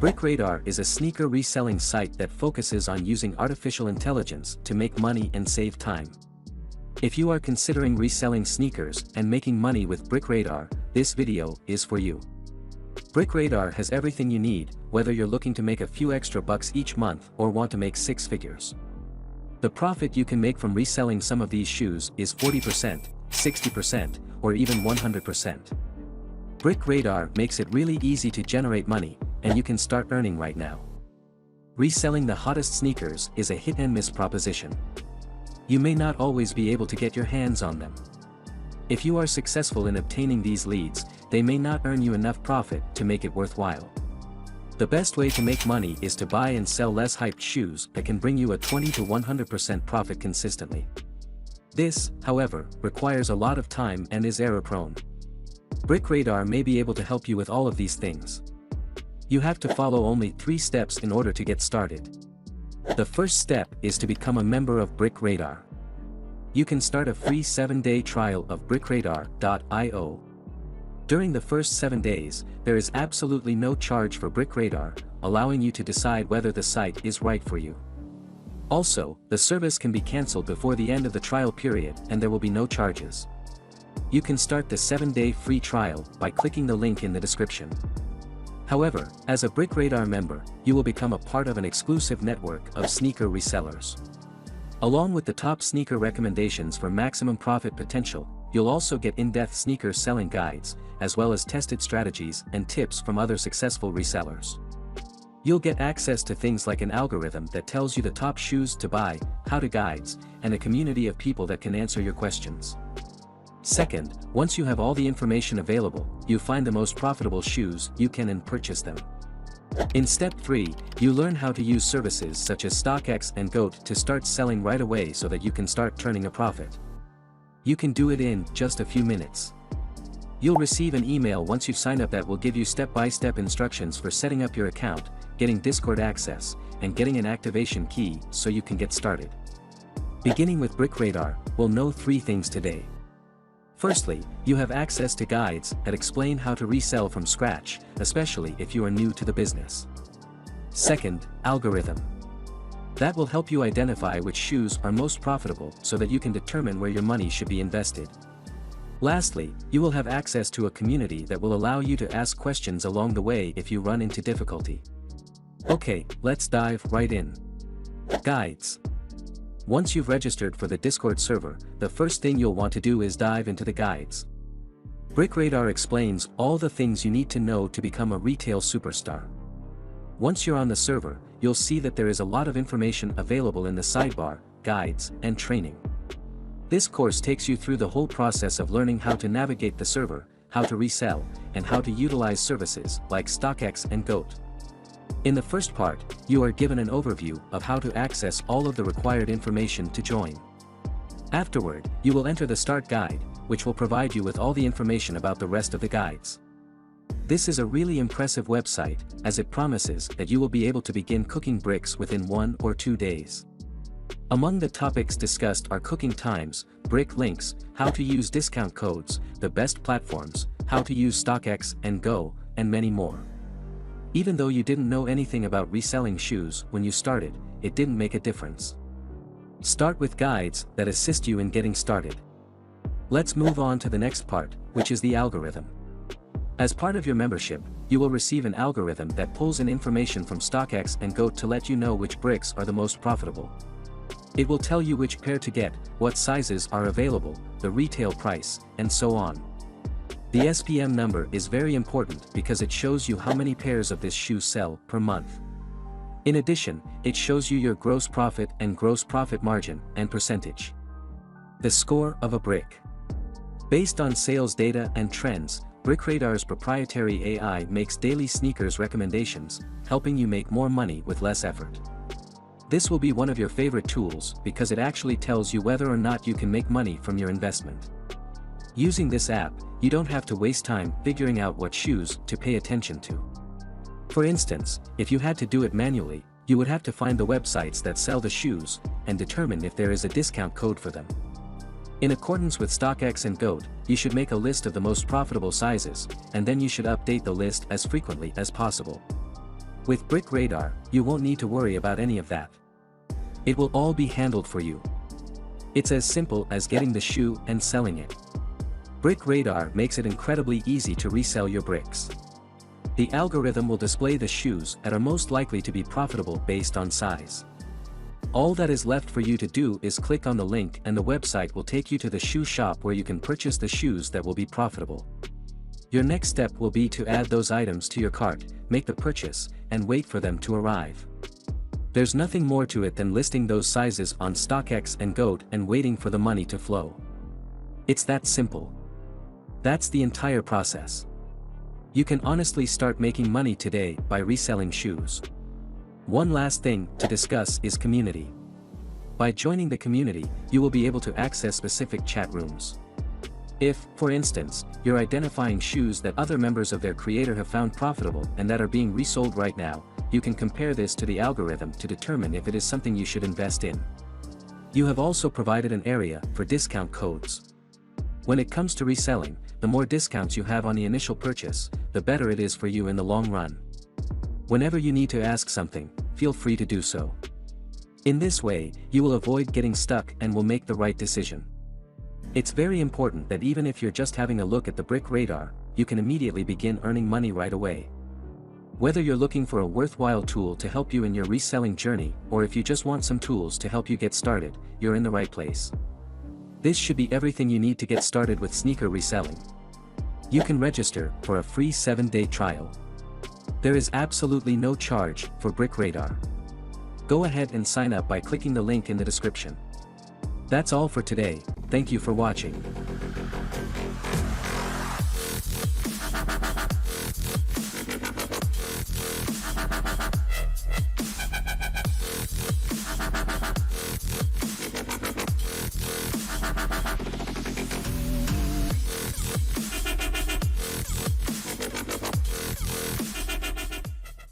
BrickRadar is a sneaker reselling site that focuses on using artificial intelligence to make money and save time. If you are considering reselling sneakers and making money with BrickRadar, this video is for you. BrickRadar has everything you need, whether you're looking to make a few extra bucks each month or want to make six figures. The profit you can make from reselling some of these shoes is 40%, 60%, or even 100%. BrickRadar makes it really easy to generate money, and you can start earning right now. Reselling the hottest sneakers is a hit-and-miss proposition. You may not always be able to get your hands on them. If you are successful in obtaining these leads, they may not earn you enough profit to make it worthwhile. The best way to make money is to buy and sell less hyped shoes that can bring you a 20 to 100% profit consistently. This, however, requires a lot of time and is error-prone. BrickRadar may be able to help you with all of these things. You have to follow only 3 steps in order to get started. The first step is to become a member of BrickRadar. You can start a free 7-day trial of BrickRadar.io. During the first 7 days, there is absolutely no charge for BrickRadar, allowing you to decide whether the site is right for you. Also, the service can be cancelled before the end of the trial period and there will be no charges. You can start the 7-day free trial by clicking the link in the description. However, as a BrickRadar member, you will become a part of an exclusive network of sneaker resellers. Along with the top sneaker recommendations for maximum profit potential, you'll also get in-depth sneaker selling guides, as well as tested strategies and tips from other successful resellers. You'll get access to things like an algorithm that tells you the top shoes to buy, how-to guides, and a community of people that can answer your questions. Second, once you have all the information available, you find the most profitable shoes you can and purchase them. In step 3, you learn how to use services such as StockX and GOAT to start selling right away so that you can start turning a profit. You can do it in just a few minutes. You'll receive an email once you sign up that will give you step-by-step instructions for setting up your account, getting Discord access, and getting an activation key so you can get started. Beginning with BrickRadar, we'll know 3 things today. Firstly, you have access to guides that explain how to resell from scratch, especially if you are new to the business. Second, algorithm. That will help you identify which shoes are most profitable so that you can determine where your money should be invested. Lastly, you will have access to a community that will allow you to ask questions along the way if you run into difficulty. Okay, let's dive right in. Guides. Once you've registered for the Discord server, the first thing you'll want to do is dive into the guides. BrickRadar explains all the things you need to know to become a retail superstar. Once you're on the server, you'll see that there is a lot of information available in the sidebar, guides, and training. This course takes you through the whole process of learning how to navigate the server, how to resell, and how to utilize services like StockX and GOAT. In the first part, you are given an overview of how to access all of the required information to join. Afterward, you will enter the Start Guide, which will provide you with all the information about the rest of the guides. This is a really impressive website, as it promises that you will be able to begin cooking bricks within 1 or 2 days. Among the topics discussed are cooking times, brick links, how to use discount codes, the best platforms, how to use StockX and Go, and many more. Even though you didn't know anything about reselling shoes when you started, it didn't make a difference. Start with guides that assist you in getting started. Let's move on to the next part, which is the algorithm. As part of your membership, you will receive an algorithm that pulls in information from StockX and GOAT to let you know which bricks are the most profitable. It will tell you which pair to get, what sizes are available, the retail price, and so on. The SPM number is very important because it shows you how many pairs of this shoe sell per month. In addition, it shows you your gross profit and gross profit margin and percentage. The score of a brick. Based on sales data and trends, BrickRadar's proprietary AI makes daily sneakers recommendations, helping you make more money with less effort. This will be one of your favorite tools because it actually tells you whether or not you can make money from your investment. Using this app, you don't have to waste time figuring out what shoes to pay attention to. For instance, if you had to do it manually, you would have to find the websites that sell the shoes and determine if there is a discount code for them. In accordance with StockX and GOAT, you should make a list of the most profitable sizes, and then you should update the list as frequently as possible. With BrickRadar, you won't need to worry about any of that. It will all be handled for you. It's as simple as getting the shoe and selling it. BrickRadar makes it incredibly easy to resell your bricks. The algorithm will display the shoes that are most likely to be profitable based on size. All that is left for you to do is click on the link and the website will take you to the shoe shop where you can purchase the shoes that will be profitable. Your next step will be to add those items to your cart, make the purchase, and wait for them to arrive. There's nothing more to it than listing those sizes on StockX and GOAT and waiting for the money to flow. It's that simple. That's the entire process. You can honestly start making money today by reselling shoes. One last thing to discuss is community. By joining the community, you will be able to access specific chat rooms. If, for instance, you're identifying shoes that other members of their creator have found profitable and that are being resold right now, you can compare this to the algorithm to determine if it is something you should invest in. You have also provided an area for discount codes. When it comes to reselling, the more discounts you have on the initial purchase, the better it is for you in the long run. Whenever you need to ask something, feel free to do so. In this way, you will avoid getting stuck and will make the right decision. It's very important that even if you're just having a look at the BrickRadar, you can immediately begin earning money right away. Whether you're looking for a worthwhile tool to help you in your reselling journey, or if you just want some tools to help you get started, you're in the right place. This should be everything you need to get started with sneaker reselling. You can register for a free 7-day trial. There is absolutely no charge for BrickRadar. Go ahead and sign up by clicking the link in the description. That's all for today, thank you for watching.